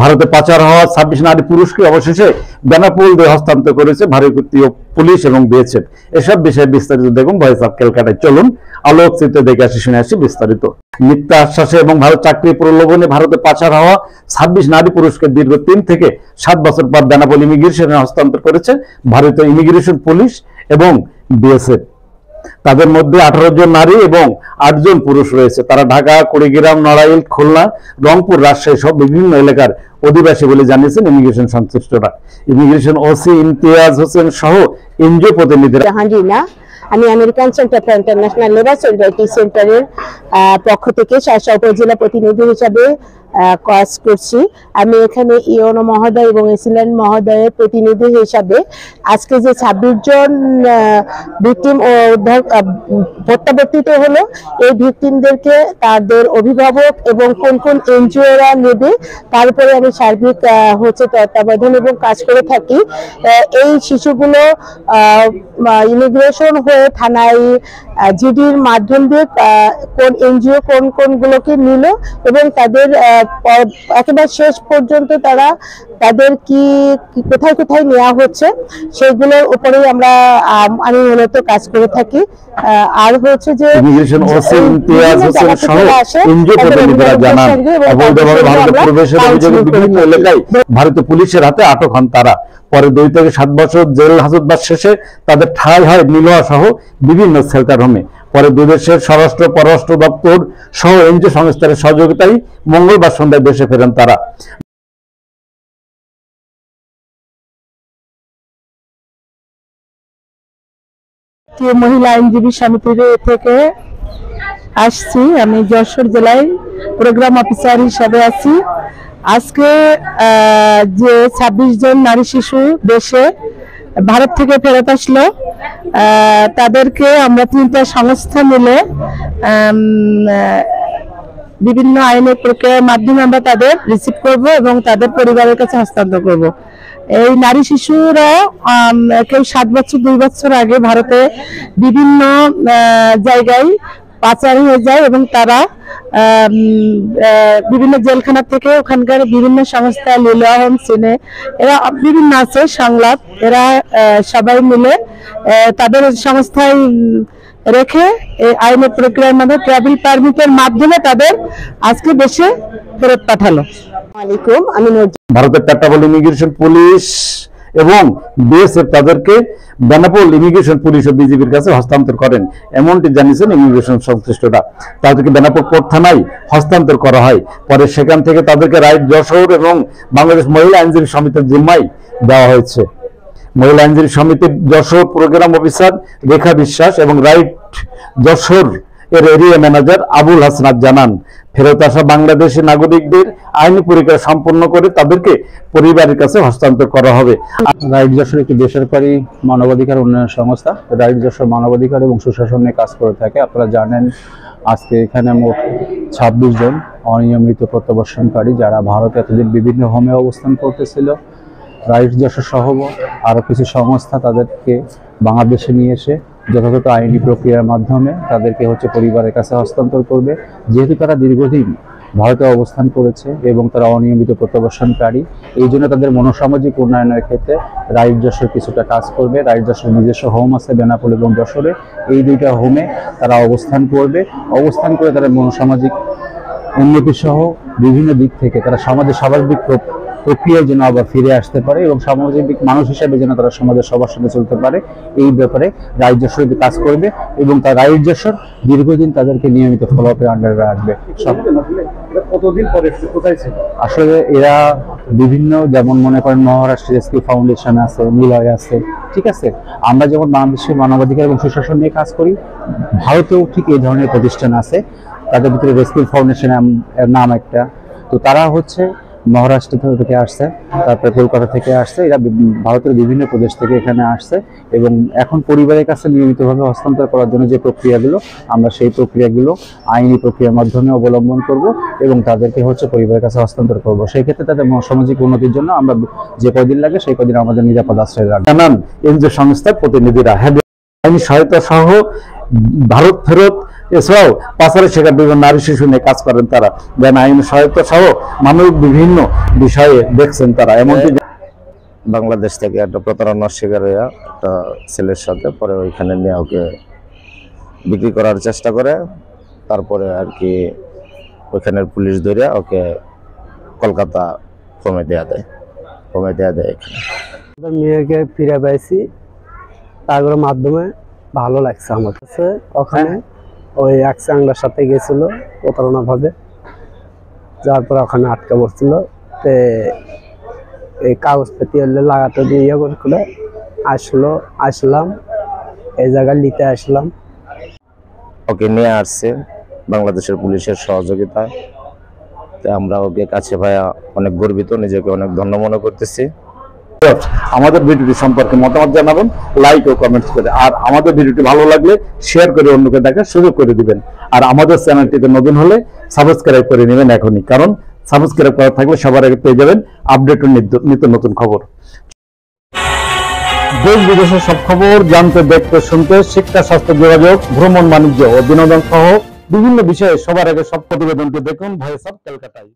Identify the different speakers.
Speaker 1: ভারতে পাচার হওয়া 26 নারী পুরুষকে অবশেষে বেনাপোল দিয়ে হস্তান্তর করেছে ভারতীয় পুলিশ এবং বিএসএফ। এসব বিষয়ে বিস্তারিত দেখুন ভয়েস অফ ক্যালকাটায়। চলুন আলোকচিত্র দেখে আসি, শুনে আসি বিস্তারিত। মিথ্যা আশ্বাসে এবং ভারত চাকরি প্রলোভনে ভারতে পাচার হওয়া 26 নারী পুরুষকে দীর্ঘ 3 থেকে 7 বছর পর বেনাপোল ইমিগ্রেশনে হস্তান্তর করেছে ভারতীয় ইমিগ্রেশন পুলিশ এবং বিএসএফ। তাদের মধ্যে 18 জন নারী এবং 8 জন পুরুষ রয়েছে। তারা ঢাকা, কুড়িগ্রাম, নড়াইল, খুলনা, রংপুর, রাজশাহী সহ বিভিন্ন এলাকার অধিবাসী বলে জানিয়েছেন ইমিগ্রেশন সংশ্লিষ্টরা। ইমিগ্রেশন ওসি ইমতিয়াজ হোসেন সহ এনজিও প্রতিনিধিরা।
Speaker 2: আমি American centre for international labour solidarity সেন্টারের পক্ষ থেকে শার্শা উপজেলা প্রতিনিধি হিসাবে কাজ করছি। আমি এখানে ইওনো মহোদয় এবং এসিল্যান্ড মহোদয়ের প্রতিনিধি হিসাবে আজকে যে 26 জন ভিকটিম ও প্রত্যাবর্তিত হলো, এই ভিকটিমদেরকে তাদের অভিভাবক এবং কোন কোন এনজিওরা নেবে তার উপরে আমি সার্বিক তত্ত্বাবধান এবং কাজ করে থাকি। এই শিশুগুলো ইমিগ্রেশন হয়ে থানায় জিডির মাধ্যম দিয়ে কোন এনজিও কোনগুলোকে নিল এবং তাদের একেবারে শেষ পর্যন্ত তাদের কি কোথায় কোথায় নেওয়া হচ্ছে সেগুলোর উপরেই আমি মূলত কাজ করে থাকি। আর হচ্ছে যে
Speaker 1: ইমিগ্রেশন ওসি ইমতিয়াজ হোসেন সহ এনজিও প্রতিনিধিরা জানান, অবৈধভাবে ভারতে প্রবেশের অভিযোগে বিভিন্ন এলাকায় ভারতীয় পুলিশের হাতে আটক হন তারা। পরে 2 থেকে 7 বছর জেল হাজতবাস শেষে তাদের ঠাঁই হয় নিলোয়া সহ বিভিন্ন শেল্টার হোমে। পরে দুই দেশের স্বরাষ্ট্র পররাষ্ট্র দপ্তর সহ এনজিও সংস্থার সহযোগিতায় মঙ্গলবার সন্ধ্যায় দেশে ফেরেন তারা।
Speaker 2: মহিলা আইনজীবী সমিতির থেকে আসছি, আমি যশোর জেলায় প্রোগ্রাম অফিসার হিসাবে আছি। আজকে যে 26 জন নারী শিশু দেশে ভারত থেকে ফেরত আসলো, তাদেরকে আমরা 3টা সংস্থা মিলে বিভিন্ন আইনের প্রক্রিয়ার মাধ্যমে আমরা তাদের রিসিভ করব এবং তাদের পরিবারের কাছে হস্তান্তর করব। এই নারী শিশুরা কেউ 7 বছর 2 বছর আগে ভারতে বিভিন্ন জায়গায় পাচার হয়ে যায় এবং তারা বিভিন্ন জেলখানা থেকে ওখানকার বিভিন্ন সংস্থা লিলোয়া হোম সিনে এরা বিভিন্ন আছে সংলাপ, এরা সবাই মিলে তাদের সংস্থায় রেখে এই আইনের প্রক্রিয়ার মধ্যে ট্রাভেল পারমিটের মাধ্যমে তাদের আজকে দেশে ফেরত পাঠালো। আলাইকুম, আমি
Speaker 1: ভারতের পেট্রাপোল ইমিগ্রেশন পুলিশ এবং বিএসএফ তাদেরকে বেনাপোল ইমিগ্রেশন পুলিশ ও বিজিবির কাছে হস্তান্তর করেন, এমনটি জানিয়েছেন ইমিগ্রেশন সংশ্লিষ্টরা। তাদেরকে বেনাপোল কোর্ট থানায় হস্তান্তর করা হয়। পরে সেখান থেকে তাদেরকে রাইট যশোর এবং বাংলাদেশ মহিলা আইনজীবী সমিতির জিম্মায় দেওয়া হয়েছে। মহিলা আইনজীবী সমিতির যশোর প্রোগ্রাম অফিসার রেখা বিশ্বাস এবং রাইট যশোর এর এরিয়া ম্যানেজার আবুল হাসনাত জানান, ফেরত আসা বাংলাদেশি নাগরিকদের আইনি পরীক্ষা সম্পন্ন করে তাদেরকে পরিবারের কাছে হস্তান্তর করা হবে।
Speaker 3: রাইট যশোর একটি বেসরকারি মানবাধিকার উন্নয়ন সংস্থা। রাইট যশোর মানবাধিকার এবং সুশাসন নিয়ে কাজ করে থাকে। আপনারা জানেন আজকে এখানে মোট 26 জন অনিয়মিত প্রত্যাবর্তনকারী যারা ভারতে এতদিন বিভিন্ন হোমে অবস্থান করতেছিল, রাইট যশোর সহ আরও কিছু সংস্থা তাদেরকে বাংলাদেশে নিয়ে এসে যথাযথ আইনি প্রক্রিয়ার মাধ্যমে তাদেরকে পরিবারের কাছে হস্তান্তর করবে। যেহেতু তারা দীর্ঘদিন ভারতে অবস্থান করেছে এবং তারা অনিয়মিত প্রত্যাবর্তনকারী, এই জন্য তাদের মনোসামাজিক উন্নয়নের ক্ষেত্রে রাইট যশোর কিছুটা কাজ করবে। রাইট যশোর নিজস্ব হোম আছে বেনাপোল এবং যশোরে, এই 2টা হোমে তারা অবস্থান করবে। অবস্থান করে তারা মনোসামাজিক উন্নতি সহ বিভিন্ন দিক থেকে তারা সমাজের স্বাভাবিক প্রক্রিয়ায় যেন আবার ফিরে আসতে পারে এবং সামাজিক মানুষ হিসাবে যেন তারা সমাজের সবার সঙ্গে চলতে পারে, এই ব্যাপারে রাইট যশোর কাজ করবে এবং তার রাইট যশোর দীর্ঘদিন তাদেরকে নিয়মিত ফলোআপের আন্ডারে রাখবে।
Speaker 1: কতদিন পরে কোথায় ছিল?
Speaker 3: আসলে এরা বিভিন্ন, যেমন মনে করেন মহারাষ্ট্র রেস্কিউ ফাউন্ডেশন আছে, নিলয় আছে, ঠিক আছে। আমরা যেমন বাংলাদেশের মানবাধিকার এবং সুশাসন নিয়ে কাজ করি, ভারতেও ঠিক এই ধরনের প্রতিষ্ঠান আছে। তাদের ভিতরে রেস্কিউ ফাউন্ডেশন নাম একটা। তো তারা মহারাষ্ট্র থেকে আসছে, তারপরে কলকাতা থেকে আসছে, এরা ভারতের বিভিন্ন প্রদেশ থেকে এখানে আসছে এবং এখন পরিবারের কাছে নিয়মিতভাবে হস্তান্তর করার জন্য যে প্রক্রিয়াগুলো, আমরা সেই প্রক্রিয়াগুলো আইনি প্রক্রিয়ার মাধ্যমে অবলম্বন করব এবং তাদেরকে পরিবারের কাছে হস্তান্তর করব। সেই ক্ষেত্রে তাদের সামাজিক উন্নতির জন্য আমরা যে কদিন লাগে সেই কদিন আমাদের নিরাপদ আশ্রয় রাখবো।
Speaker 1: জানান এনজিও সংস্থার প্রতিনিধিরা। আইনি সহায়তা সহ ভারত ফেরত এছাড়াও পাচারের শিকার বিভিন্ন নারী শিশু নিয়ে কাজ করেন তারা, যেন আইন সহায়তা সহ মানবিক বিভিন্ন বিষয়ে দেখছেন তারা। এমনকি
Speaker 4: বাংলাদেশ থেকে একটা প্রতারণার শিকার হইয়া একটা ছেলের সাথে পরে ওইখানে নিয়ে ওকে বিক্রি করার চেষ্টা করে, তারপরে আর কি ওইখানের পুলিশ ধরে ওকে কলকাতা কমে দেয়া দেয় এখানে।
Speaker 5: মেয়েকে ফিরে পাইছি, তারপরে মাধ্যমে ভালো লাগছে আমার কাছে। ওখানে ওই এক চাংলার সাথে গেছিল প্রতারণা ভাবে, যার পর ওখানে আটকা পড়ছিল। এই কাগজপাতি লাগাতে দিয়ে ইয়ে করে আসলাম এই জায়গায় নিতে আসলাম।
Speaker 4: ওকে নিয়ে আসছে বাংলাদেশের পুলিশের সহযোগিতায়। আমরা ওকে কাছে ভাইয়া অনেক গর্বিত, নিজেকে অনেক ধন্য মনে করতেছি।
Speaker 1: আমাদের ভিডিওটি সম্পর্কে মতামত জানাবেন লাইক ও কমেন্টস করে, আর আমাদের ভিডিওটি ভালো লাগলে শেয়ার করে অন্যকে দেখার সুযোগ করে দিবেন। আর আমাদের চ্যানেলটিতে নতুন হলে সাবস্ক্রাইব করে নেবেন এখনই, কারণ সাবস্ক্রাইব করা থাকলে সবার আগে পেয়ে যাবেন আপডেট ও নিত্য নতুন খবর। দেশ বিদেশের সব খবর জানতে, দেখতে, শুনতে, শিক্ষা, স্বাস্থ্য, যোগাযোগ, ভ্রমণ, বাণিজ্য ও বিনোদন সহ বিভিন্ন বিষয়ে সবার আগে সব প্রতিবেদনটি দেখুন ভয়েস অফ ক্যালকাটায়।